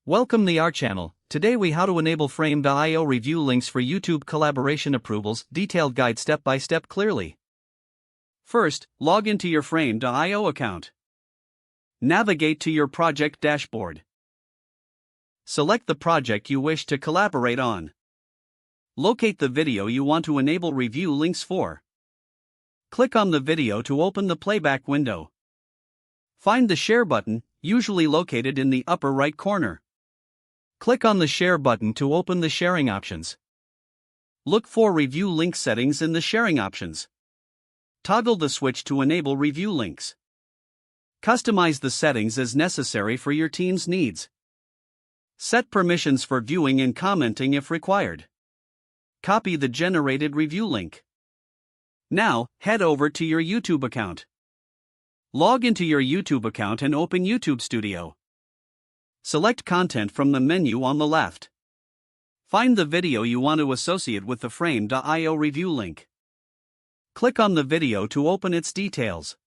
Welcome to our channel. Today we how to enable frame.io review links for YouTube collaboration approvals, detailed guide step by step clearly. First, log into your frame.io account. Navigate to your project dashboard. Select the project you wish to collaborate on. Locate the video you want to enable review links for. Click on the video to open the playback window. Find the share button, usually located in the upper right corner. Click on the share button to open the sharing options. Look for review link settings in the sharing options. Toggle the switch to enable review links. Customize the settings as necessary for your team's needs. Set permissions for viewing and commenting if required. Copy the generated review link. Now, head over to your YouTube account. Log into your YouTube account and open YouTube Studio. Select content from the menu on the left. Find the video you want to associate with the frame.io review link. Click on the video to open its details.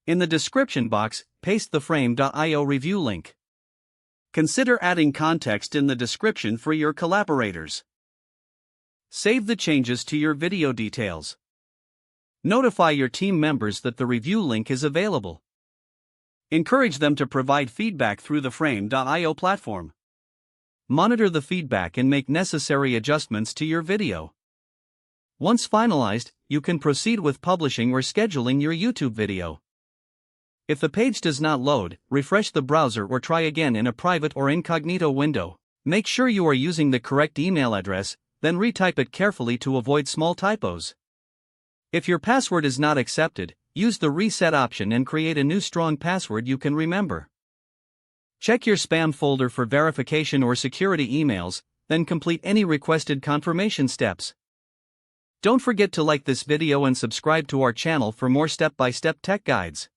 In the description box, paste the frame.io review link. Consider adding context in the description for your collaborators. Save the changes to your video details. Notify your team members that the review link is available. Encourage them to provide feedback through the frame.io platform. Monitor the feedback and make necessary adjustments to your video. Once finalized, you can proceed with publishing or scheduling your YouTube video. If the page does not load, refresh the browser or try again in a private or incognito window. Make sure you are using the correct email address, then retype it carefully to avoid small typos. If your password is not accepted, use the reset option and create a new strong password you can remember. Check your spam folder for verification or security emails, then complete any requested confirmation steps. Don't forget to like this video and subscribe to our channel for more step-by-step tech guides.